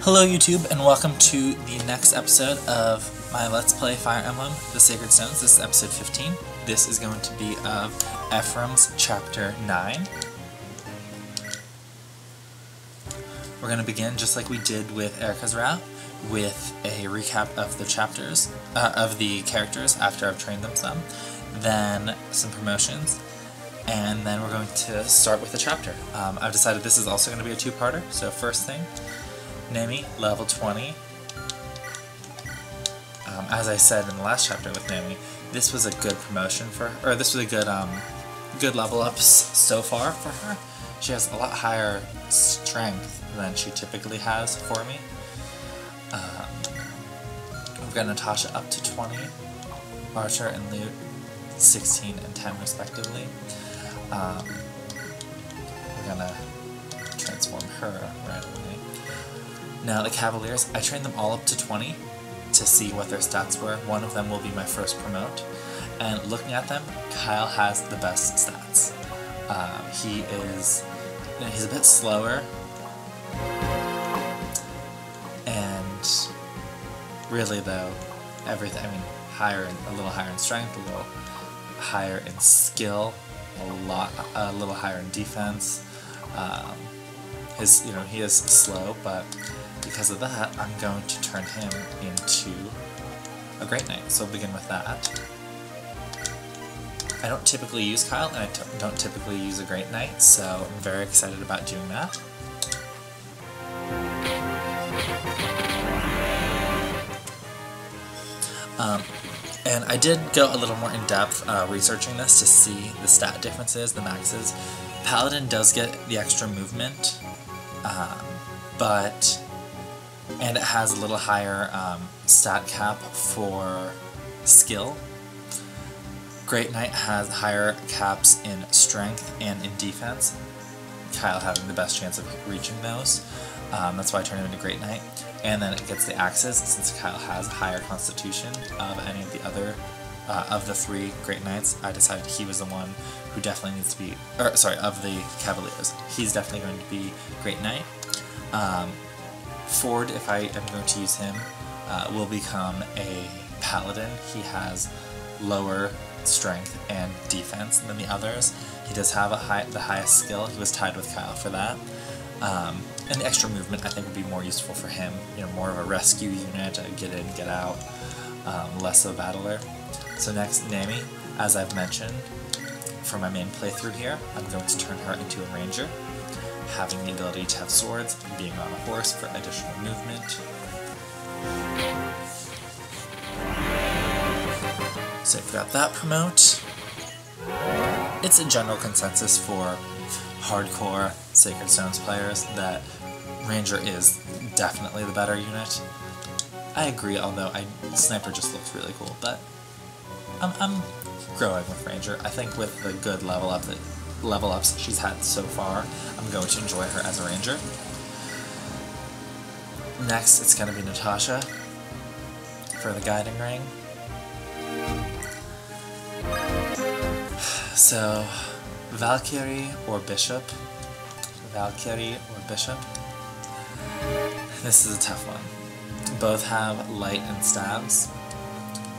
Hello YouTube, and welcome to the next episode of my Let's Play Fire Emblem, The Sacred Stones. This is episode 15. This is going to be of Ephraim's Chapter 9. We're going to begin just like we did with Erica's route, with a recap of the chapters, of the characters after I've trained them some, then some promotions, and then we're going to start with the chapter. I've decided this is also going to be a two-parter, so first thing, Nemi, level 20. As I said in the last chapter with Nemi, this was a good promotion for her, or this was a good level ups so far for her. She has a lot higher strength than she typically has for me. We've got Natasha up to 20, Archer and Lute 16 and 10 respectively. We're gonna transform her right away. Now the Cavaliers, I trained them all up to 20 to see what their stats were. One of them will be my first promote. And looking at them, Kyle has the best stats. He's a bit slower, and really though, everything, I mean, a little higher in strength, a little higher in skill, a little higher in defense. He is slow, but because of that, I'm going to turn him into a Great Knight, so we'll begin with that. I don't typically use Kyle, and I don't typically use a Great Knight, so I'm very excited about doing that. And I did go a little more in-depth researching this to see the stat differences, the maxes. Paladin does get the extra movement, and it has a little higher stat cap for skill. Great Knight has higher caps in strength and in defense, Kyle having the best chance of reaching those. That's why I turned him into Great Knight. And then it gets the axes, since Kyle has a higher constitution of any of the other, of the three Great Knights. I decided he was the one who definitely needs to be, of the Cavaliers. He's definitely going to be Great Knight. Ford, if I am going to use him, will become a Paladin. He has lower strength and defense than the others. He does have the highest skill. He was tied with Kyle for that. And the extra movement I think would be more useful for him. More of a rescue unit, get in, get out, less of a battler. So next, Nemi, as I've mentioned, for my main playthrough here, I'm going to turn her into a ranger, having the ability to have swords, being on a horse for additional movement. So I've got that promote. It's a general consensus for hardcore Sacred Stones players that Ranger is definitely the better unit. I agree, although Sniper just looks really cool, but I'm growing with Ranger. I think with the good level ups she's had so far, I'm going to enjoy her as a Ranger. Next, it's going to be Natasha for the Guiding Ring. So, Valkyrie or Bishop? Valkyrie or Bishop? This is a tough one. Both have light and stabs.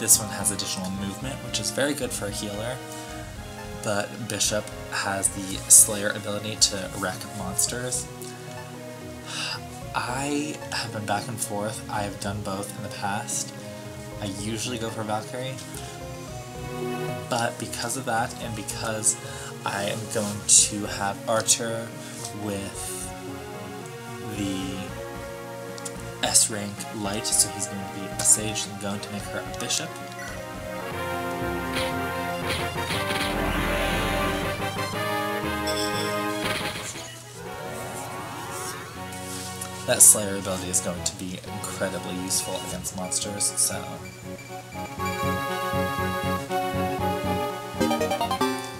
This one has additional movement, which is very good for a healer, but Bishop has the Slayer ability to wreck monsters. I have been back and forth. I have done both in the past. I usually go for Valkyrie, but because of that, and because I am going to have Archer with the S rank light, so he's going to be a sage, and I'm going to make her a bishop. That Slayer ability is going to be incredibly useful against monsters, so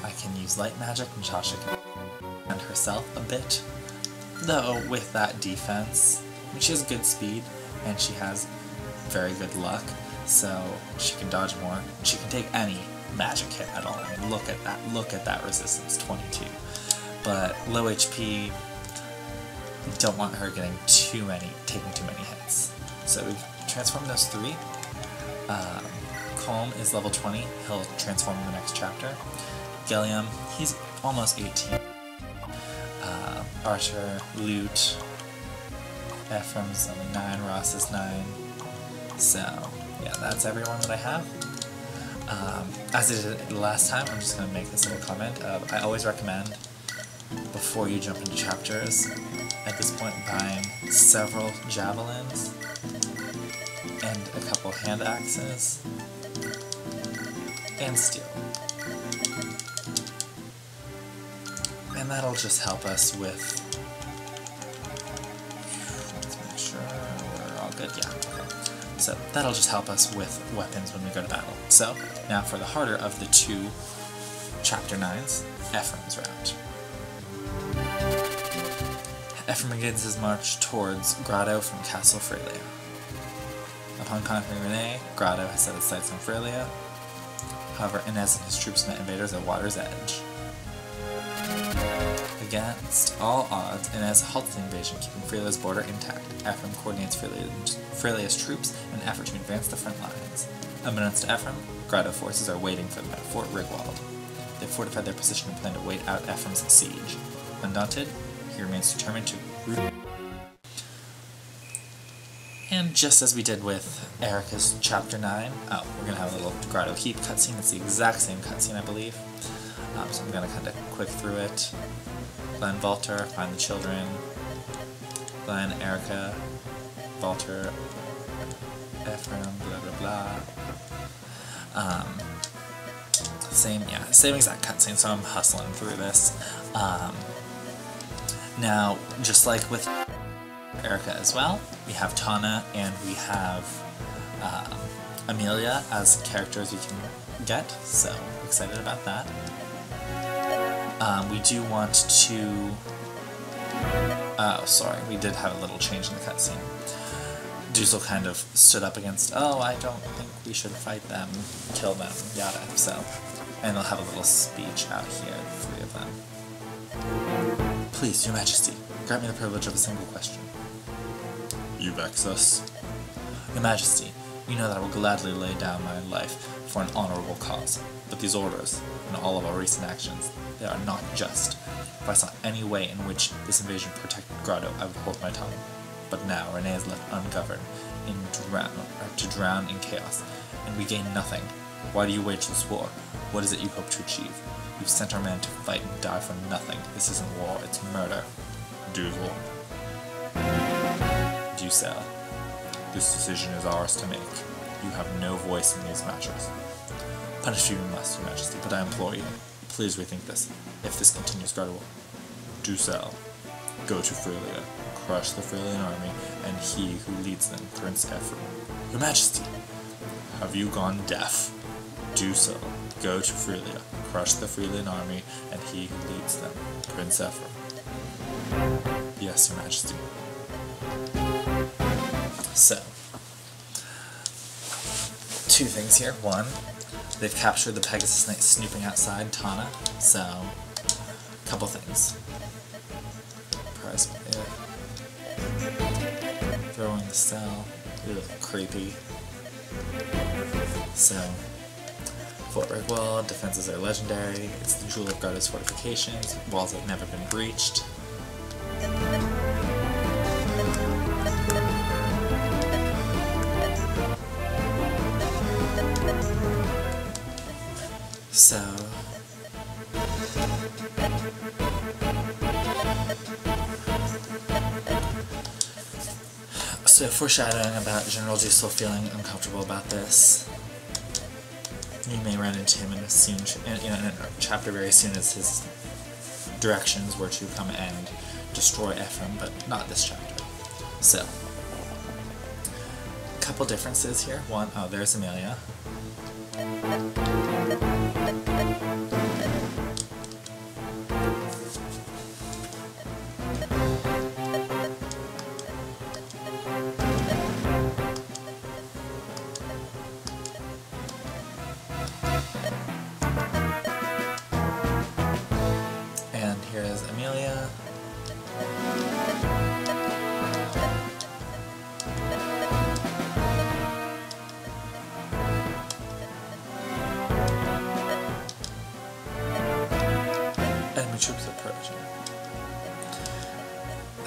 I can use light magic, and Natasha can defend herself a bit. Though with that defense, she has good speed, and she has very good luck, so she can dodge more. She can take any magic hit at all. I mean, look at that resistance, 22. But low HP, don't want her taking too many hits. So we've transformed those 3. Colm is level 20, he'll transform in the next chapter. Gilliam, he's almost 18. Archer, Lute, Ephraim's only 9, Ross is 9. So, yeah, that's everyone that I have. As I did last time, I'm just going to make this little comment of, I always recommend, before you jump into chapters, at this point buying several javelins and a couple hand axes and steel. And that'll just help us with, let's make sure we're all good, yeah, okay. So that'll just help us with weapons when we go to battle. So now for the harder of the 2 chapter 9s, Ephraim's round. Ephraim begins his march towards Grotto from Castle Frelia. Upon conquering Renee, Grotto has set its sights on Frelia. However, Inez and his troops met invaders at Water's Edge. Against all odds, Inez halts the invasion, keeping Frelia's border intact. Ephraim coordinates Frelia's troops in an effort to advance the front lines. Unbeknownst to Ephraim, Grotto forces are waiting for them at Fort Rigwald. They fortified their position and plan to wait out Ephraim's siege. Undaunted, he remains determined to root. And just as we did with Erica's chapter 9, we're going to have a little Grotto Heap cutscene. It's the exact same cutscene, I believe. So I'm going to kind of quick through it. Glenn, Valter, find the children. Glenn, Erica, Valter, Ephraim, blah blah blah. Same exact cutscene, so I'm hustling through this. Now, just like with Erica as well, we have Tana and we have Amelia as characters you can get, so excited about that. We do want to... Oh, sorry, we did have a little change in the cutscene. Duzel kind of stood up against, oh, I don't think we should fight them, kill them, yada, so... And they'll have a little speech out here, the 3 of them. Please, Your Majesty, grant me the privilege of a single question. You vex us. Your Majesty, you know that I will gladly lay down my life for an honorable cause, but these orders, and all of our recent actions, they are not just. If I saw any way in which this invasion protected Grotto, I would hold my tongue. But now Renee is left ungoverned, to drown in chaos, and we gain nothing. Why do you wage this war? What is it you hope to achieve? You've sent our men to fight and die for nothing. This isn't war, it's murder. Duzel. Duzel. This decision is ours to make. You have no voice in these matters. Punish you must, Your Majesty, but I implore you, please rethink this. If this continues, Grotto will. Duzel. Go to Frelia, crush the Frelian army, and he who leads them, Prince Ephraim. Your Majesty, have you gone deaf? Duzel. Go to Frelia, crush the Frelian army, and he who leads them, Prince Ephraim. Yes, Your Majesty. So, 2 things here. 1, they've captured the Pegasus Knight snooping outside Tana, so, a couple things. Prize, throwing the cell, creepy. So, Fort Rigwald, defenses are legendary, it's the jewel of Grotto's fortifications, walls have never been breached. So foreshadowing about General Duzel feeling uncomfortable about this. You may run into him in a scene, in a chapter very soon as his directions were to come and destroy Ephraim, but not this chapter. So, a couple differences here. 1, oh, there's Amelia.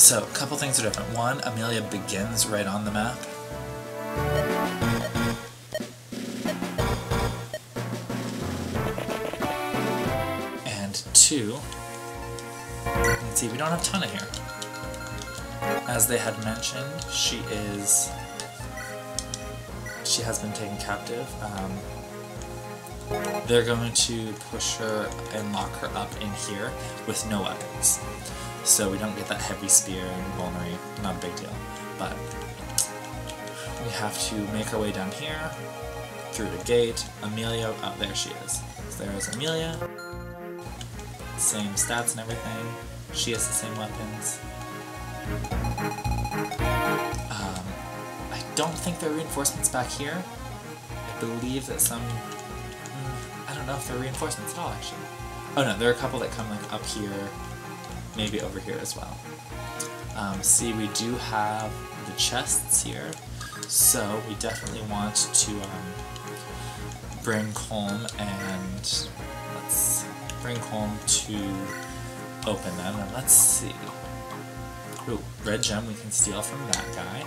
So, a couple things are different. One, Amelia begins right on the map. And two, let's see, we don't have Tana here. As they had mentioned, she has been taken captive. They're going to push her and lock her up in here with no weapons. So we don't get that heavy spear and vulnerary, not a big deal. But we have to make our way down here, through the gate. Amelia, oh, there she is. So there's Amelia. Same stats and everything. She has the same weapons. I don't think there are reinforcements back here. I believe that some... I don't know if there are reinforcements at all, actually. Oh no, there are a couple that come like up here, maybe over here as well. See, we do have the chests here, so we definitely want to bring Colm and let's bring Colm to open them, and let's see. Ooh, red gem we can steal from that guy.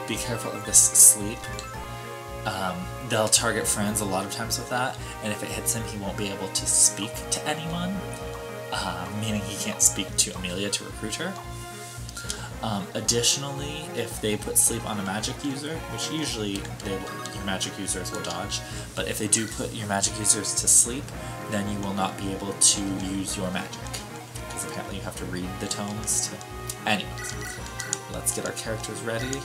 Be careful of this sleep. They'll target friends a lot of times with that, and if it hits him, he won't be able to speak to anyone, meaning he can't speak to Amelia to recruit her. Additionally, if they put sleep on a magic user, which usually your magic users will dodge, but if they do put your magic users to sleep, then you will not be able to use your magic, because apparently you have to read the tomes to... Anyways, let's get our characters ready.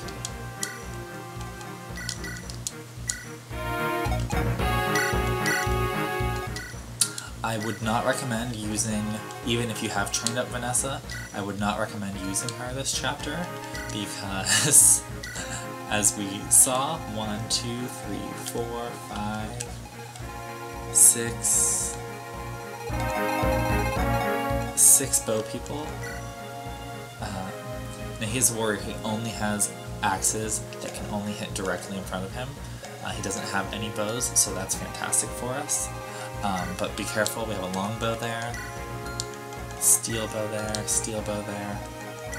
I would not recommend using, even if you have trained up Vanessa, I would not recommend using her this chapter, because as we saw, 1, 2, 3, 4, 5, 6 bow people. Now he's a warrior, he only has axes that can only hit directly in front of him. He doesn't have any bows, so that's fantastic for us. But be careful, we have a longbow there, steel bow there, steel bow there.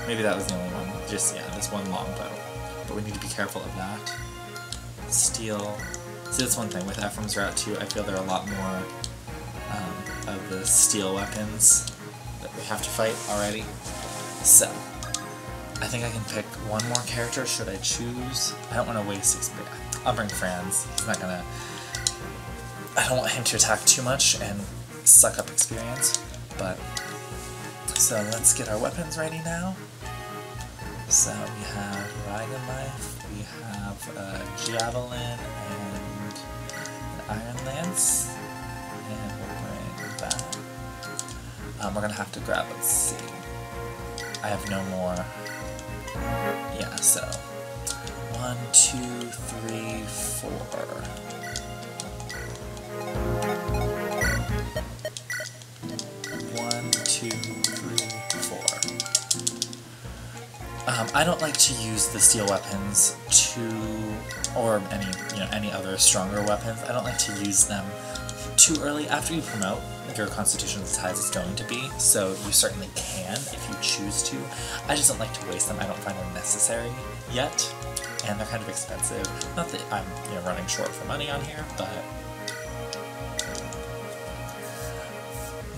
Maybe that was the only one, just, yeah, this one longbow. But we need to be careful of that. Steel. See, that's one thing, with Ephraim's route too, I feel there are a lot more of the steel weapons that we have to fight already. So, I think I can pick one more character, should I choose? I don't want to waste experience. I'll bring Franz, he's not gonna... I don't want him to attack too much and suck up experience, but... So let's get our weapons ready now. So we have Dragon Knife, we have a Javelin and an Iron Lance, and we'll bring that. We're gonna have to grab, let's see. I have no more. Yeah, so 1, 2, 3, 4. I don't like to use the steel weapons or any other stronger weapons. I don't like to use them too early. After you promote, your constitution is as high as it's going to be, so you certainly can if you choose to. I just don't like to waste them. I don't find them necessary yet, and they're kind of expensive. Not that I'm running short for money on here, but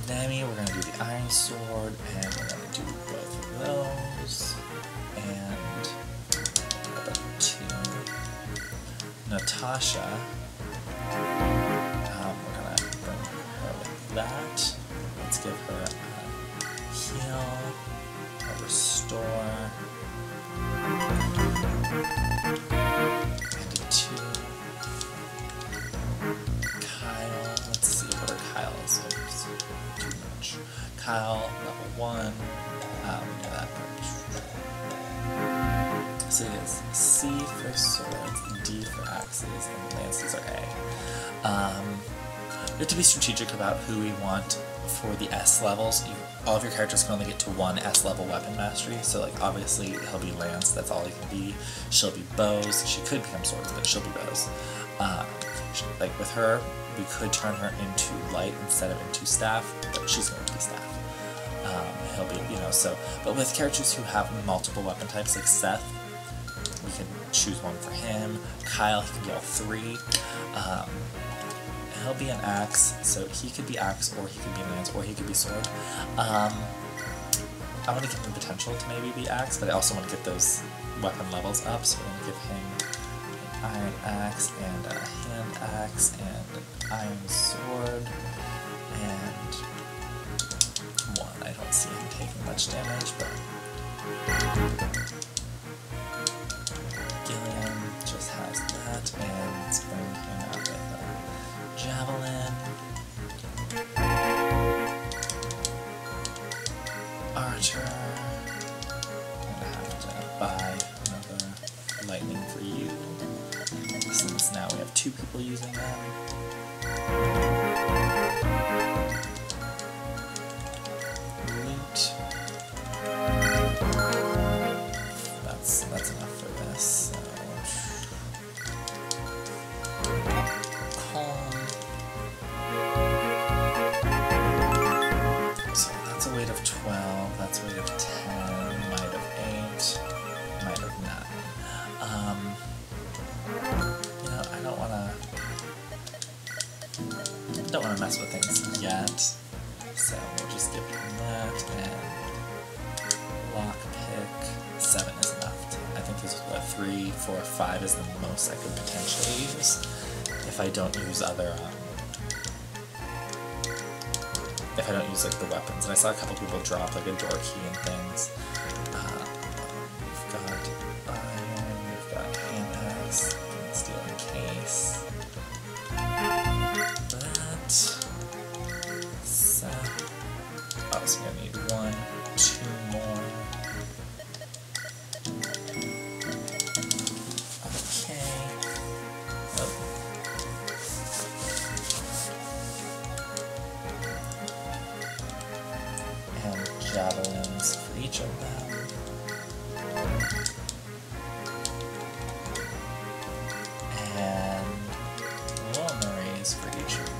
Nami, we're going to do the Iron Sword, and we're going to do both of those. And number 2, Natasha, we're going to bring her with that. Let's give her a heal, a restore, and a 2. Kyle, let's see, what are Kyle's? Too much. Kyle, level 1, that part. So it is C for swords, D for axes, and lances are A. you have to be strategic about who we want for the S levels. All of your characters can only get to 1 S level weapon mastery, so like obviously he'll be lance, that's all he can be. She'll be bows, she could become swords, but she'll be bows. Like with her, we could turn her into light instead of into staff, but she's going to be staff. He'll be, you know, so, but with characters who have multiple weapon types, like Seth, we can choose one for him. Kyle, he can be all 3. He'll be an axe, so he could be axe, or he could be lance, or he could be sword. I want to give him potential to maybe be axe, but I also want to get those weapon levels up, so we're going to give him an iron axe, and a hand axe, and an iron sword, and 1. I don't see him taking much damage, but Gilliam just has that, and let's bring him out with a javelin. Archer. I'm gonna have to buy another lightning for you, since now we have 2 people using them. Loot. That's enough for this. So. Calm. So that's a weight of 12. That's a weight of 10. Might of 8. Might of 9. You know, I don't wanna mess with things yet. So we'll just give him that, and lockpick. 7 is enough. I think this is what, 3, 4, 5 is the most I could potentially use if I don't use other, if I don't use like the weapons. And I saw a couple people drop like a door key and things. We've got iron, we've got hand axe, steel encase. That. Oh, so we're gonna need 1, 2 more. Okay. Oh. And javelins for each of them. And luminaries for each of them.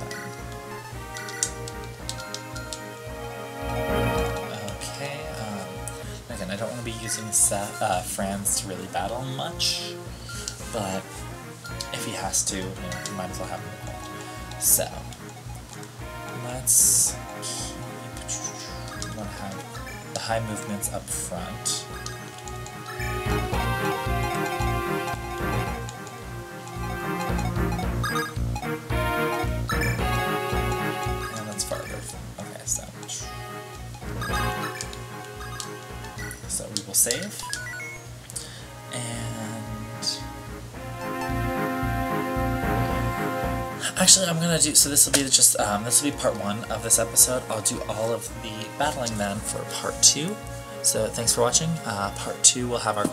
Okay, again, I don't want to be using Franz to really battle much, but if he has to, you know, he might as well have him equipped. So, let's keep, we want to have the high movements up front. And that's farther. Okay, so we will save, and actually I'm gonna do, so this will be just, this will be part 1 of this episode. I'll do all of the battling then for part 2, so thanks for watching. Part 2 will have our